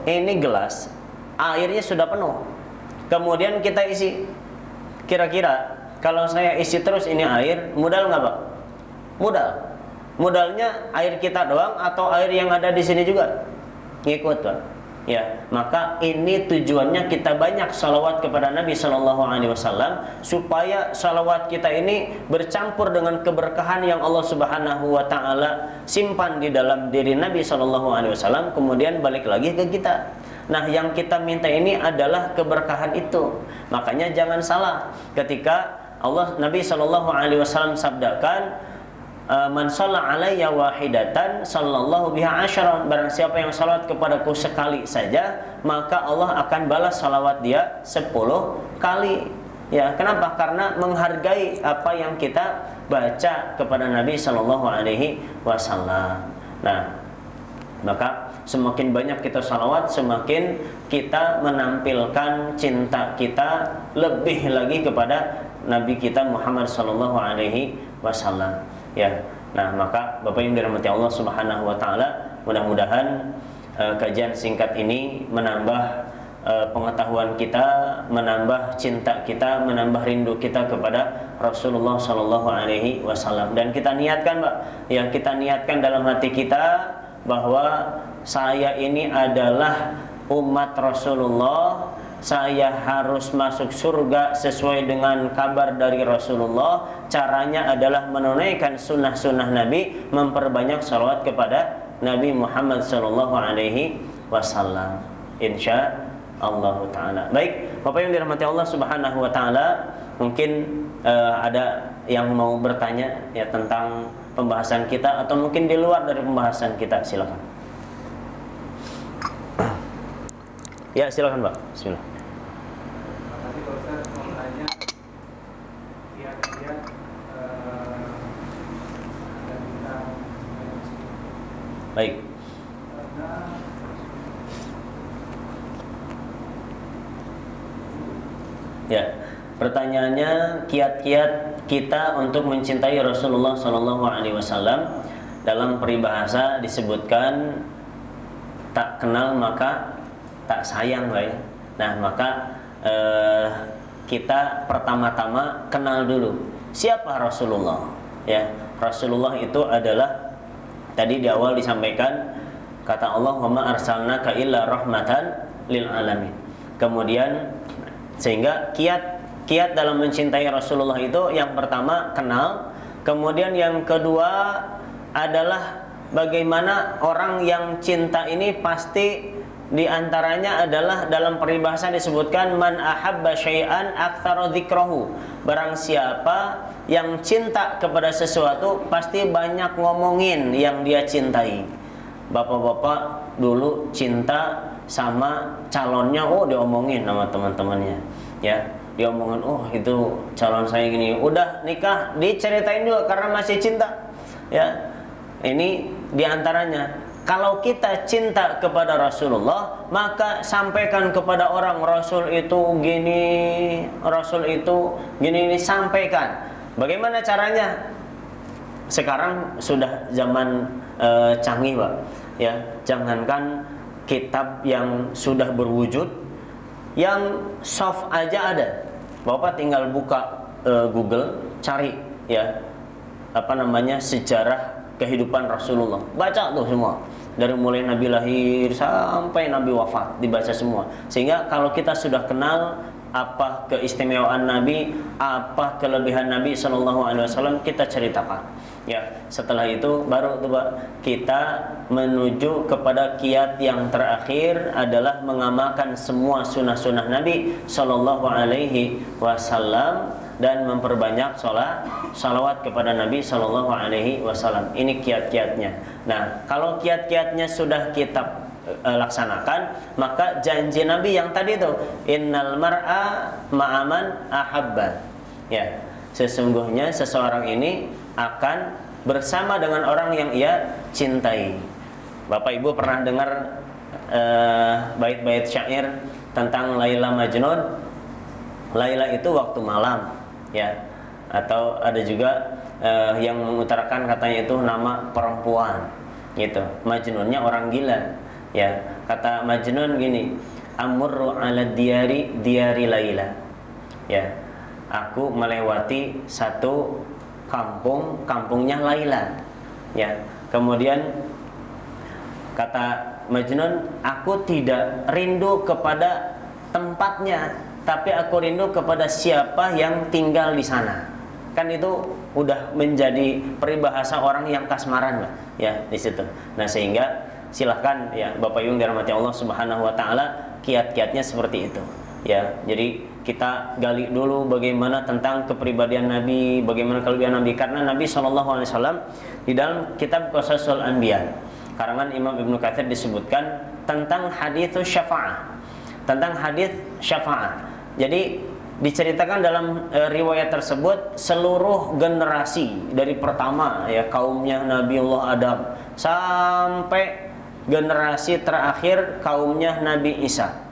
ini gelas, airnya sudah penuh, kemudian kita isi. Kira-kira kalau saya isi terus ini air, modal nggak Pak? Modal. Modalnya air kita doang atau air yang ada di sini juga? Ngikut Pak. Ya, maka ini tujuannya kita banyak salawat kepada Nabi Shallallahu Alaihi Wasallam, supaya salawat kita ini bercampur dengan keberkahan yang Allah Subhanahu Wa Taala simpan di dalam diri Nabi Shallallahu Alaihi Wasallam, kemudian balik lagi ke kita. Nah, yang kita minta ini adalah keberkahan itu. Makanya jangan salah ketika Nabi Shallallahu Alaihi Wasallam sabdakan, man shalla alayya wahidatan sallallahu biha asyara, barang siapa yang salawat kepadaku sekali saja, maka Allah akan balas salawat dia 10 kali. Ya, kenapa? Karena menghargai apa yang kita baca kepada Nabi Shallallahu Alaihi Wasallam. Nah, maka semakin banyak kita salawat, semakin kita menampilkan cinta kita lebih lagi kepada Nabi kita Muhammad Sallallahu Alaihi Wasallam. Ya, nah maka Bapak yang dirahmati Allah Subhanahu Wa Taala, mudah-mudahan kajian singkat ini menambah pengetahuan kita, menambah cinta kita, menambah rindu kita kepada Rasulullah Sallallahu Alaihi Wasallam. Dan kita niatkan, Pak, ya kita niatkan dalam hati kita bahwa saya ini adalah umat Rasulullah, saya harus masuk surga sesuai dengan kabar dari Rasulullah. Caranya adalah menunaikan sunnah-sunnah Nabi, memperbanyak salawat kepada Nabi Muhammad Sallallahu Alaihi Wasallam, insya Allah Ta'ala. Baik, Bapak yang dirahmati Allah Subhanahu Wa Ta'ala, mungkin ada yang mau bertanya ya tentang pembahasan kita, atau mungkin di luar dari pembahasan kita, silakan. Ya, silakan Pak. Bismillah. Tadi kalau saya mau tanya kiat-kiat dan kita baik. Ya, pertanyaannya kiat-kiat kita untuk mencintai Rasulullah Shallallahu Alaihi Wasallam. Dalam peribahasa disebutkan tak kenal maka tak sayang, Pak ya. Nah, maka kita pertama-tama kenal dulu siapa Rasulullah. Ya, Rasulullah itu adalah tadi di awal disampaikan kata Allah, "Wa ma arsalnaka illa rahmatan lil alamin." Kemudian sehingga kiat dalam mencintai Rasulullah itu yang pertama kenal, kemudian yang kedua adalah bagaimana orang yang cinta ini pasti diantaranya adalah dalam peribahasa disebutkan man ahabba syai'an aktsara dzikrahu. Barang siapa yang cinta kepada sesuatu pasti banyak ngomongin yang dia cintai. Bapak-bapak dulu cinta sama calonnya, oh diomongin sama teman-temannya, ya diomongin, oh itu calon saya gini, udah nikah diceritain juga karena masih cinta, ya ini diantaranya. Kalau kita cinta kepada Rasulullah, maka sampaikan kepada orang Rasul itu gini, Rasul itu gini, ini sampaikan. Bagaimana caranya? Sekarang sudah zaman canggih, Pak. Ya, jangankan kitab yang sudah berwujud, yang soft aja ada. Bapak tinggal buka Google, cari ya sejarah kehidupan Rasulullah. Baca tuh semua. Dari mulai Nabi lahir sampai Nabi wafat, dibaca semua. Sehingga kalau kita sudah kenal apa keistimewaan Nabi, apa kelebihan Nabi SAW, kita ceritakan. Ya, setelah itu baru tuh Pak, kita menuju kepada kiat yang terakhir adalah mengamalkan semua sunnah-sunnah Nabi SAW dan memperbanyak salawat kepada Nabi SAW. Ini kiat-kiatnya. Nah, kalau kiat-kiatnya sudah kita laksanakan, maka janji Nabi yang tadi itu, innal mar'a ma'aman ahabba. Ya, sesungguhnya seseorang ini akan bersama dengan orang yang ia cintai. Bapak Ibu pernah dengar bait-bait syair tentang Laila Majnun? Laila itu waktu malam, ya. Atau ada juga yang mengutarakan katanya itu nama perempuan, gitu. Majnunnya orang gila, ya. Kata Majnun gini, amurru ala diyari Laila. Ya. Aku melewati satu kampungnya Laila, ya. Kemudian kata Majnun, aku tidak rindu kepada tempatnya, tapi aku rindu kepada siapa yang tinggal di sana. Kan itu udah menjadi peribahasa orang yang kasmaran, Pak, ya, di situ. Nah, sehingga silahkan ya Bapak Ibu dirahmati Allah Subhanahu wa taala, kiat-kiatnya seperti itu. Ya, jadi kita gali dulu bagaimana tentang kepribadian Nabi, bagaimana kelebihan Nabi, karena Nabi SAW di dalam kitab Qasasul Anbiya karangan Imam Ibnu Katsir disebutkan tentang hadits syafa'ah, tentang hadits syafa'ah. Jadi diceritakan dalam riwayat tersebut seluruh generasi dari pertama ya kaumnya Nabiullah Adam sampai generasi terakhir kaumnya Nabi Isa,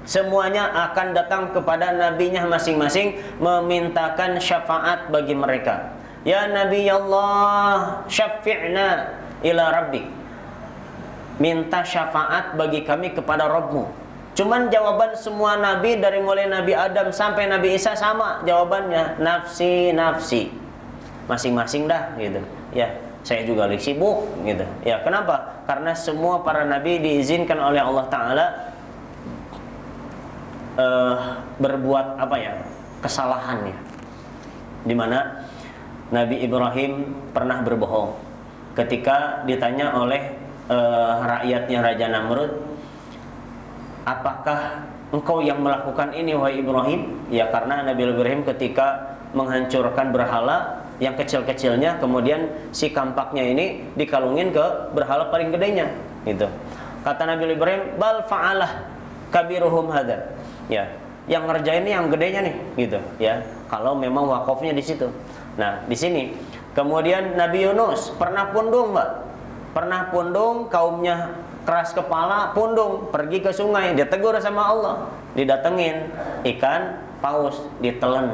semuanya akan datang kepada nabinya masing-masing memintakan syafaat bagi mereka. Ya Nabi Allah, syafi'na ila rabbik. Minta syafaat bagi kami kepada Rabbmu. Cuman jawaban semua nabi dari mulai Nabi Adam sampai Nabi Isa sama jawabannya, nafsi nafsi. Masing-masing dah gitu. Ya, saya juga lagi sibuk gitu. Ya, kenapa? Karena semua para nabi diizinkan oleh Allah Ta'ala berbuat kesalahan ya. Dimana Nabi Ibrahim pernah berbohong ketika ditanya oleh rakyatnya Raja Namrud, apakah engkau yang melakukan ini wahai Ibrahim? Ya, karena Nabi Ibrahim ketika menghancurkan berhala yang kecil-kecilnya, kemudian si kampaknya ini dikalungin ke berhala paling gedenya gitu. Kata Nabi Ibrahim, bal fa'alah kabiruhum hadza. Ya, yang ngerjain ini yang gedenya nih, gitu. Ya, kalau memang wakafnya di situ. Nah, di sini. Kemudian Nabi Yunus pernah pundung, Mbak. Pernah pundung, kaumnya keras kepala, pundung, pergi ke sungai, ditegur sama Allah, didatengin ikan paus, ditelan.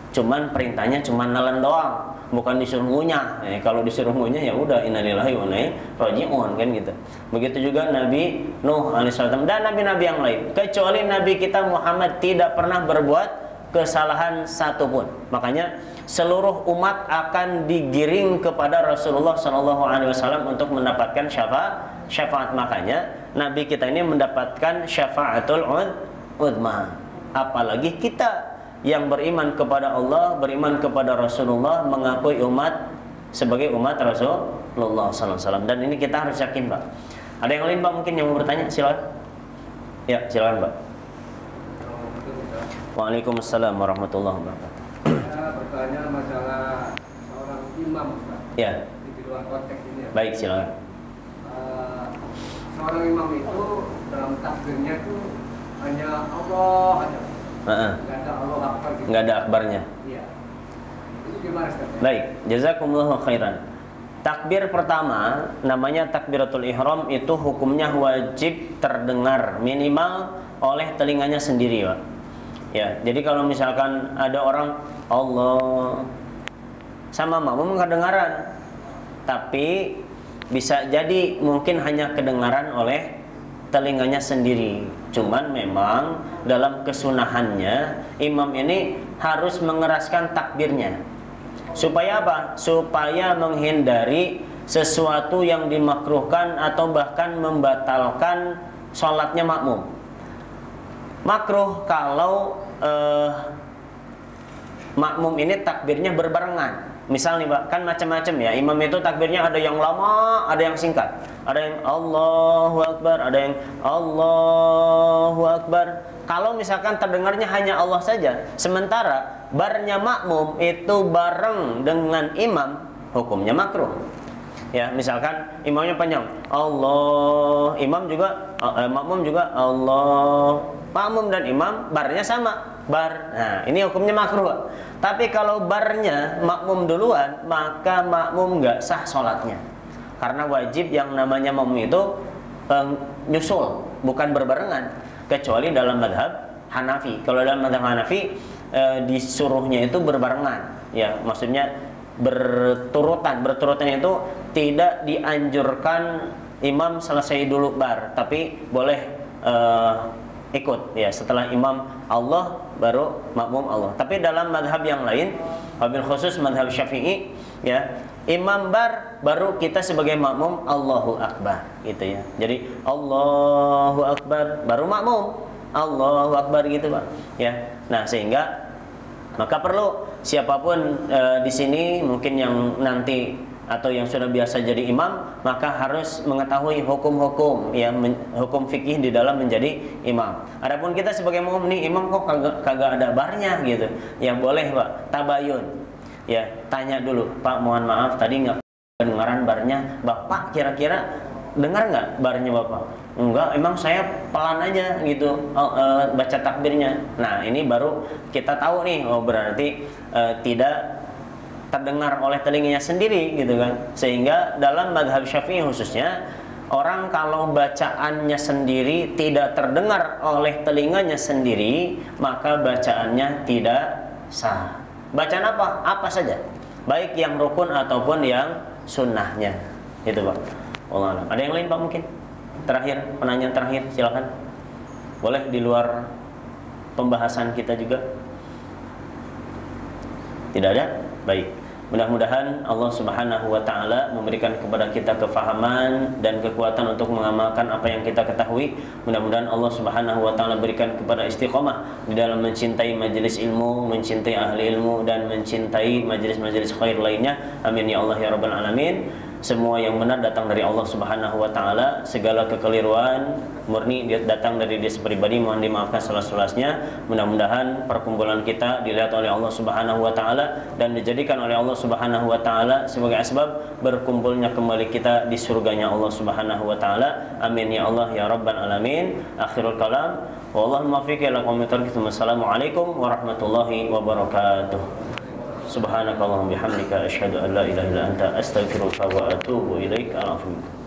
Cuman perintahnya cuman nelen doang, bukan disuruh ngunyah. Kalau disuruh ngunyah ya udah innalillahi wa inna ilaihi raji'un kan gitu. Begitu juga Nabi Nuh alaihissalam dan nabi-nabi yang lain. Kecuali Nabi kita Muhammad tidak pernah berbuat kesalahan satupun. Makanya seluruh umat akan digiring kepada Rasulullah SAW untuk mendapatkan syafaat. Makanya Nabi kita ini mendapatkan syafaatul udma. Apalagi kita yang beriman kepada Allah, beriman kepada Rasulullah, mengakui umat sebagai umat Rasulullah SAW. Dan ini kita harus yakin, Pak. Ada yang lain, Pak, mungkin yang mau bertanya? Silakan. Ya, silakan, Pak. Waalaikumsalam warahmatullahi wabarakatuh. Saya bertanya masalah seorang imam, Ustaz. Ya. Di luar konteks ini ya. Baik, silakan. Seorang imam itu dalam takbirnya itu hanya Allah aja. Nggak ada Allah Akbar gitu. Nggak ada akbarnya. Iya. Itu gimana, Ustaz? Baik, jazakumullahu khairan. Takbir pertama namanya takbiratul ihram, itu hukumnya wajib terdengar minimal oleh telinganya sendiri, Pak. Ya, jadi kalau misalkan ada orang Allah sama makmum kedengaran, tapi bisa jadi mungkin hanya kedengaran oleh telinganya sendiri. Cuman memang dalam kesunahannya imam ini harus mengeraskan takbirnya. Supaya apa? Supaya menghindari sesuatu yang dimakruhkan atau bahkan membatalkan sholatnya makmum. Makruh kalau makmum ini takbirnya berbarengan. Misal nih Pak, kan macam-macam ya. Imam itu takbirnya ada yang lama, ada yang singkat. Ada yang Allahu Akbar, ada yang Allahu Akbar. Kalau misalkan terdengarnya hanya Allah saja, sementara barnya makmum itu bareng dengan imam, hukumnya makruh. Ya, misalkan imamnya panjang, Allah, imam juga, makmum juga Allah, makmum dan imam barnya sama, bar. Nah, ini hukumnya makruh. Tapi kalau barnya makmum duluan, maka makmum nggak sah sholatnya. Karena wajib yang namanya makmum itu nyusul, bukan berbarengan. Kecuali dalam madhab Hanafi. Kalau dalam madhab Hanafi disuruhnya itu berbarengan. Ya, maksudnya berturutan. Berturutan itu tidak dianjurkan imam selesai dulu bar, tapi boleh ikut. Ya, setelah imam Allah baru makmum Allah. Tapi dalam madhab yang lain, wabil khusus madhab Syafi'i, ya, imam bar baru kita sebagai makmum Allahu Akbar, gitu ya. Jadi Allahu Akbar baru makmum Allahu Akbar, gitu Pak. Ya. Nah, sehingga maka perlu siapapun di sini mungkin yang nanti atau yang sudah biasa jadi imam, maka harus mengetahui hukum-hukum, ya, hukum fikih di dalam menjadi imam. Adapun kita sebagai makmum nih, imam kok kagak ada barnya gitu. Ya boleh Pak, tabayun. Ya, tanya dulu, Pak mohon maaf tadi nggak kedengaran barnya, Bapak kira-kira dengar nggak barnya Bapak? Enggak, emang saya pelan aja gitu baca takbirnya. Nah, ini baru kita tahu nih, oh berarti tidak terdengar oleh telinganya sendiri gitu kan. Sehingga dalam madhab Syafi'i khususnya, orang kalau bacaannya sendiri tidak terdengar oleh telinganya sendiri, maka bacaannya tidak sah. Bacaan apa? Apa saja, baik yang rukun ataupun yang sunnahnya. Itu Pak. Wallahu a'lam. Ada yang lain Pak mungkin? Terakhir, penanya terakhir, silakan. Boleh di luar pembahasan kita juga? Tidak ada? Baik. Mudah-mudahan Allah Subhanahu wa taala memberikan kepada kita kefahaman dan kekuatan untuk mengamalkan apa yang kita ketahui. Mudah-mudahan Allah Subhanahu wa taala berikan kepada istiqomah di dalam mencintai majelis ilmu, mencintai ahli ilmu, dan mencintai majelis-majelis khair lainnya. Amin ya Allah ya rabbal alamin. Semua yang benar datang dari Allah Subhanahu wa taala, segala kekeliruan murni dia datang dari dia pribadi, mohon dimaafkan seluas-luasnya. Mudah-mudahan perkumpulan kita dilihat oleh Allah Subhanahu wa taala dan dijadikan oleh Allah Subhanahu wa taala sebagai asbab berkumpulnya kembali kita di surganya Allah Subhanahu wa taala. Amin ya Allah ya rabbal alamin. Akhirul kalam, wallahu muwaffiq ila aqwamit thoriq. Wassalamualaikum warahmatullahi wabarakatuh. Subhanakallahumma bihamdika asyhadu an la ilaha illa anta astaghfiruka wa atubu ilaik. Alhamdulillah.